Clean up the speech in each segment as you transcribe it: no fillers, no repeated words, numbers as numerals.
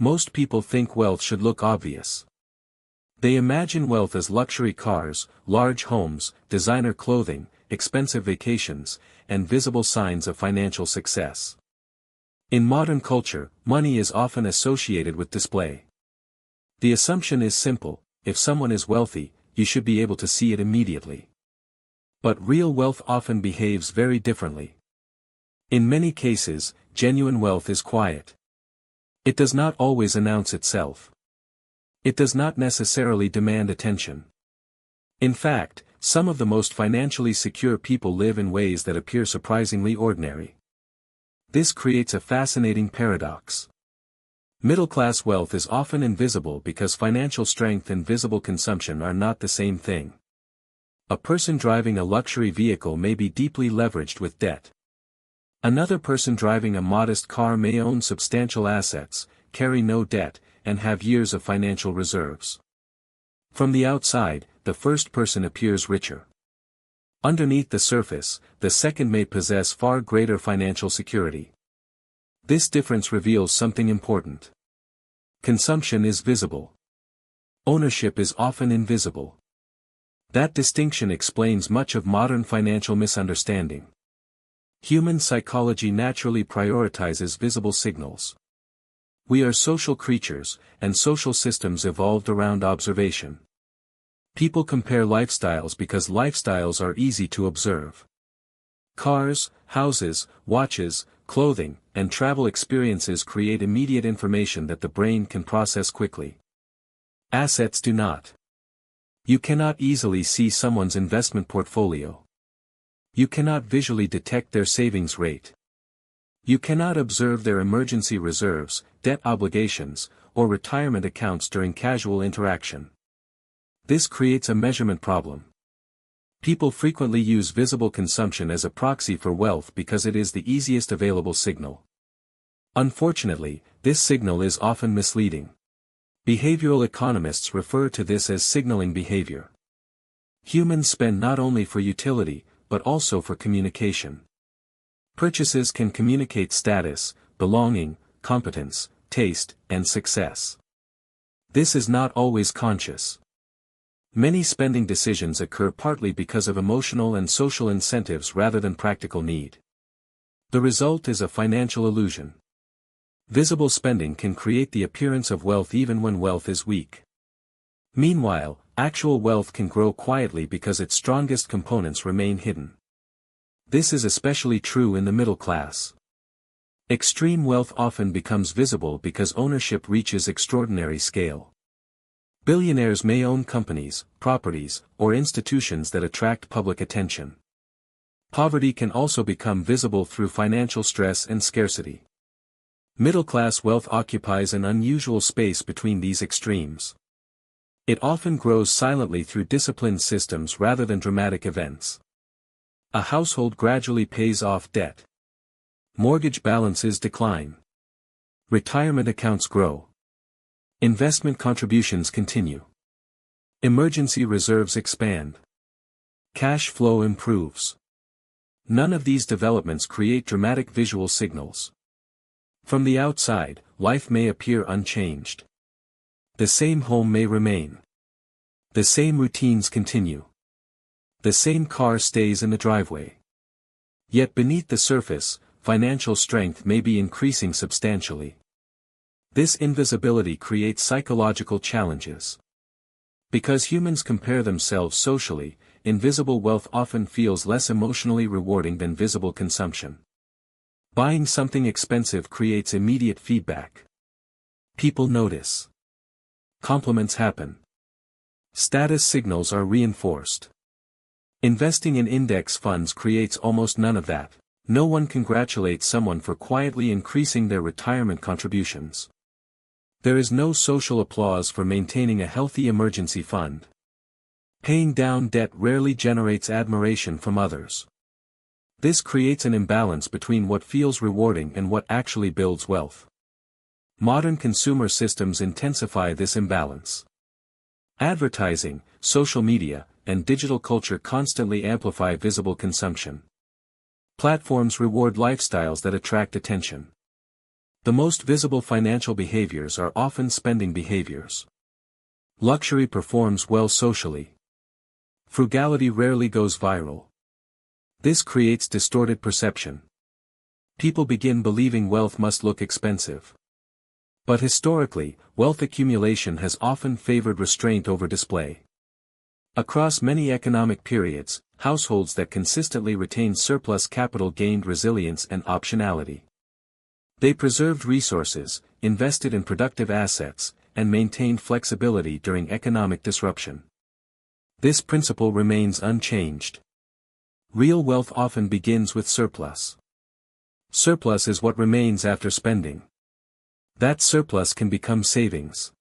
Most people think wealth should look obvious. They imagine wealth as luxury cars, large homes, designer clothing, expensive vacations, and visible signs of financial success. In modern culture, money is often associated with display. The assumption is simple: if someone is wealthy, you should be able to see it immediately. But real wealth often behaves very differently. In many cases, genuine wealth is quiet. It does not always announce itself. It does not necessarily demand attention. In fact, some of the most financially secure people live in ways that appear surprisingly ordinary. This creates a fascinating paradox. Middle-class wealth is often invisible because financial strength and visible consumption are not the same thing. A person driving a luxury vehicle may be deeply leveraged with debt. Another person driving a modest car may own substantial assets, carry no debt, and have years of financial reserves. From the outside, the first person appears richer. Underneath the surface, the second may possess far greater financial security. This difference reveals something important. Consumption is visible. Ownership is often invisible. That distinction explains much of modern financial misunderstanding. Human psychology naturally prioritizes visible signals. We are social creatures, and social systems evolved around observation. People compare lifestyles because lifestyles are easy to observe. Cars, houses, watches, clothing, and travel experiences create immediate information that the brain can process quickly. Assets do not. You cannot easily see someone's investment portfolio. You cannot visually detect their savings rate. You cannot observe their emergency reserves, debt obligations, or retirement accounts during casual interaction. This creates a measurement problem. People frequently use visible consumption as a proxy for wealth because it is the easiest available signal. Unfortunately, this signal is often misleading. Behavioral economists refer to this as signaling behavior. Humans spend not only for utility, but also for communication. Purchases can communicate status, belonging, competence, taste, and success. This is not always conscious. Many spending decisions occur partly because of emotional and social incentives rather than practical need. The result is a financial illusion. Visible spending can create the appearance of wealth even when wealth is weak. Meanwhile, actual wealth can grow quietly because its strongest components remain hidden. This is especially true in the middle class. Extreme wealth often becomes visible because ownership reaches extraordinary scale. Billionaires may own companies, properties, or institutions that attract public attention. Poverty can also become visible through financial stress and scarcity. Middle-class wealth occupies an unusual space between these extremes. It often grows silently through disciplined systems rather than dramatic events. A household gradually pays off debt. Mortgage balances decline. Retirement accounts grow. Investment contributions continue. Emergency reserves expand. Cash flow improves. None of these developments create dramatic visual signals. From the outside, life may appear unchanged. The same home may remain. The same routines continue. The same car stays in the driveway. Yet beneath the surface, financial strength may be increasing substantially. This invisibility creates psychological challenges. Because humans compare themselves socially, invisible wealth often feels less emotionally rewarding than visible consumption. Buying something expensive creates immediate feedback. People notice. Compliments happen. Status signals are reinforced. Investing in index funds creates almost none of that. No one congratulates someone for quietly increasing their retirement contributions. There is no social applause for maintaining a healthy emergency fund. Paying down debt rarely generates admiration from others. This creates an imbalance between what feels rewarding and what actually builds wealth. Modern consumer systems intensify this imbalance. Advertising, social media, and digital culture constantly amplify visible consumption. Platforms reward lifestyles that attract attention. The most visible financial behaviors are often spending behaviors. Luxury performs well socially. Frugality rarely goes viral. This creates distorted perception. People begin believing wealth must look expensive. But historically, wealth accumulation has often favored restraint over display. Across many economic periods, households that consistently retained surplus capital gained resilience and optionality. They preserved resources, invested in productive assets, and maintained flexibility during economic disruption. This principle remains unchanged. Real wealth often begins with surplus. Surplus is what remains after spending. That surplus can become savings.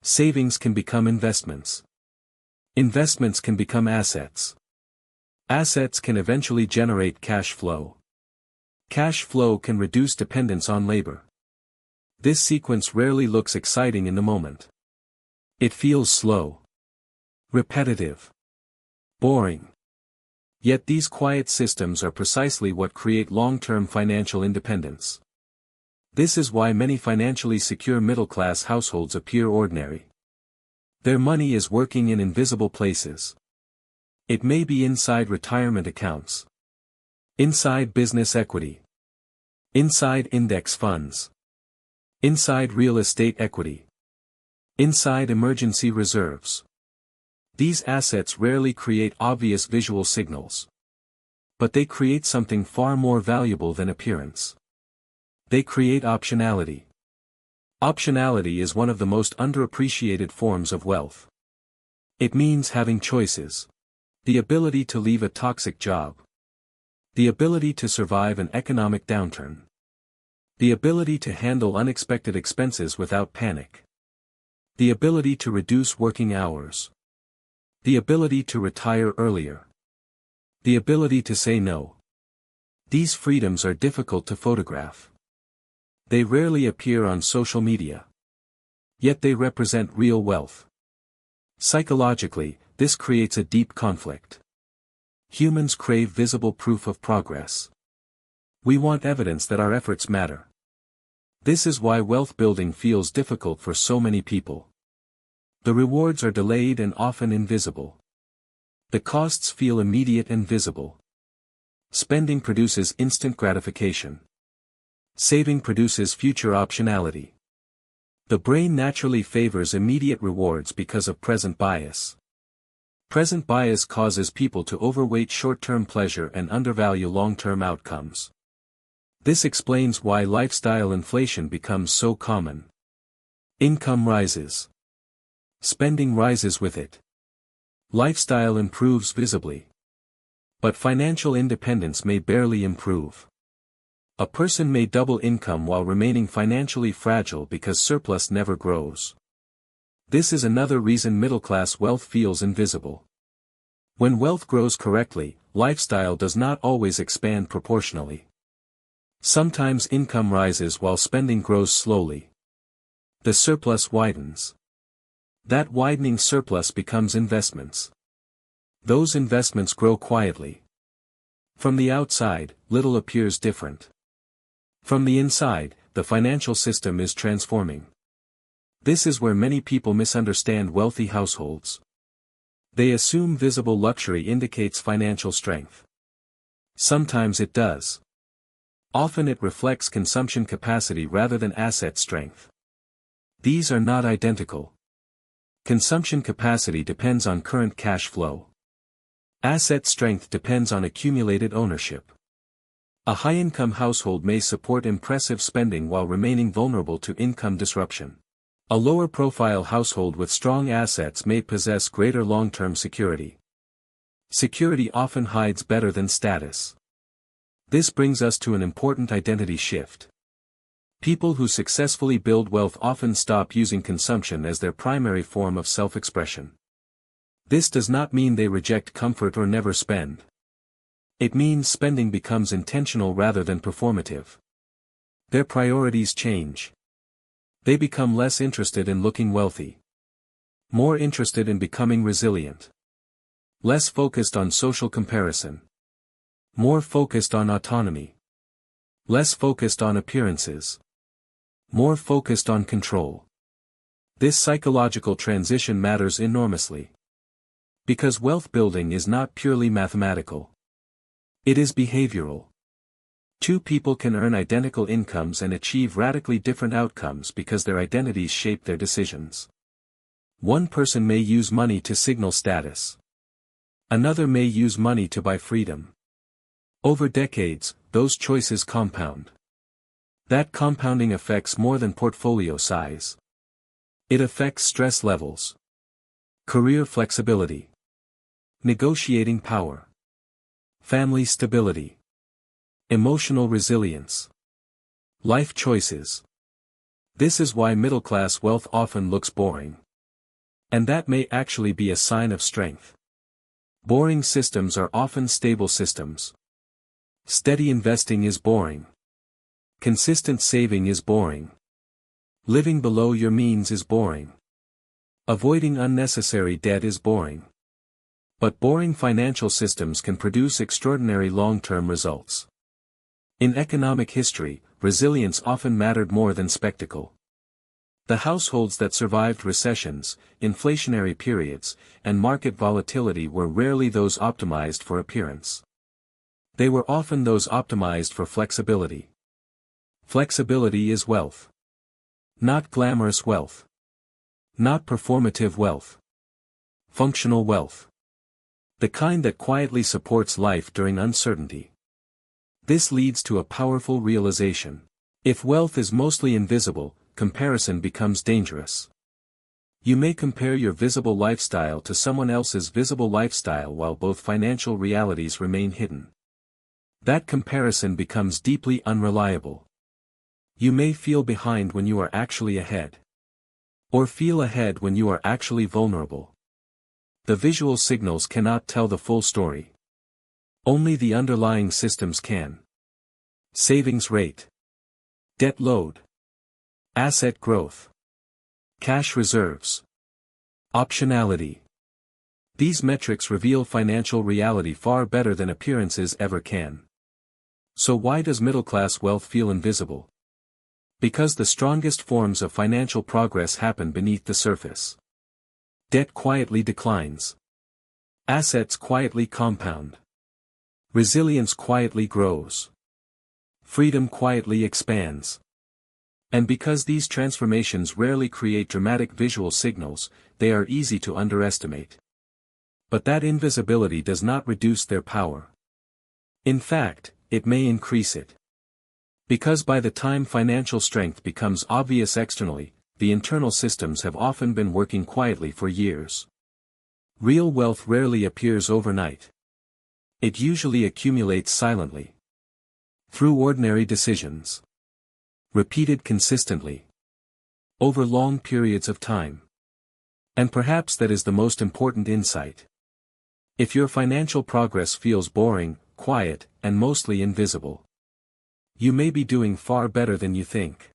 Savings can become investments. Investments can become assets. Assets can eventually generate cash flow. Cash flow can reduce dependence on labor. This sequence rarely looks exciting in the moment. It feels slow, repetitive, boring. Yet these quiet systems are precisely what create long-term financial independence. This is why many financially secure middle-class households appear ordinary. Their money is working in invisible places. It may be inside retirement accounts, inside business equity, inside index funds, inside real estate equity, inside emergency reserves. These assets rarely create obvious visual signals. But they create something far more valuable than appearance. They create optionality. Optionality is one of the most underappreciated forms of wealth. It means having choices. The ability to leave a toxic job. The ability to survive an economic downturn. The ability to handle unexpected expenses without panic. The ability to reduce working hours. The ability to retire earlier. The ability to say no. These freedoms are difficult to photograph. They rarely appear on social media. Yet they represent real wealth. Psychologically, this creates a deep conflict. Humans crave visible proof of progress. We want evidence that our efforts matter. This is why wealth building feels difficult for so many people. The rewards are delayed and often invisible. The costs feel immediate and visible. Spending produces instant gratification. Saving produces future optionality. The brain naturally favors immediate rewards because of present bias. Present bias causes people to overweight short-term pleasure and undervalue long-term outcomes. This explains why lifestyle inflation becomes so common. Income rises. Spending rises with it. Lifestyle improves visibly. But financial independence may barely improve. A person may double income while remaining financially fragile because surplus never grows. This is another reason middle-class wealth feels invisible. When wealth grows correctly, lifestyle does not always expand proportionally. Sometimes income rises while spending grows slowly. The surplus widens. That widening surplus becomes investments. Those investments grow quietly. From the outside, little appears different. From the inside, the financial system is transforming. This is where many people misunderstand wealthy households. They assume visible luxury indicates financial strength. Sometimes it does. Often it reflects consumption capacity rather than asset strength. These are not identical. Consumption capacity depends on current cash flow. Asset strength depends on accumulated ownership. A high-income household may support impressive spending while remaining vulnerable to income disruption. A lower-profile household with strong assets may possess greater long-term security. Security often hides better than status. This brings us to an important identity shift. People who successfully build wealth often stop using consumption as their primary form of self-expression. This does not mean they reject comfort or never spend. It means spending becomes intentional rather than performative. Their priorities change. They become less interested in looking wealthy. More interested in becoming resilient. Less focused on social comparison. More focused on autonomy. Less focused on appearances. more focused on control. This psychological transition matters enormously. Because wealth building is not purely mathematical. It is behavioral. Two people can earn identical incomes and achieve radically different outcomes because their identities shape their decisions. One person may use money to signal status. Another may use money to buy freedom. Over decades, those choices compound. That compounding affects more than portfolio size. It affects stress levels, career flexibility, negotiating power, family stability, emotional resilience, life choices. This is why middle-class wealth often looks boring. And that may actually be a sign of strength. Boring systems are often stable systems. Steady investing is boring. Consistent saving is boring. Living below your means is boring. Avoiding unnecessary debt is boring. But boring financial systems can produce extraordinary long-term results. In economic history, resilience often mattered more than spectacle. The households that survived recessions, inflationary periods, and market volatility were rarely those optimized for appearance. They were often those optimized for flexibility. Flexibility is wealth. Not glamorous wealth. Not performative wealth. Functional wealth. The kind that quietly supports life during uncertainty. This leads to a powerful realization. If wealth is mostly invisible, comparison becomes dangerous. You may compare your visible lifestyle to someone else's visible lifestyle while both financial realities remain hidden. That comparison becomes deeply unreliable. You may feel behind when you are actually ahead. Or feel ahead when you are actually vulnerable. The visual signals cannot tell the full story. Only the underlying systems can. Savings rate. Debt load. Asset growth. Cash reserves. Optionality. These metrics reveal financial reality far better than appearances ever can. So why does middle-class wealth feel invisible? Because the strongest forms of financial progress happen beneath the surface. Debt quietly declines. Assets quietly compound. Resilience quietly grows. Freedom quietly expands. And because these transformations rarely create dramatic visual signals, they are easy to underestimate. But that invisibility does not reduce their power. In fact, it may increase it. Because by the time financial strength becomes obvious externally, the internal systems have often been working quietly for years. Real wealth rarely appears overnight. It usually accumulates silently. Through ordinary decisions. Repeated consistently. Over long periods of time. And perhaps that is the most important insight. If your financial progress feels boring, quiet, and mostly invisible, you may be doing far better than you think.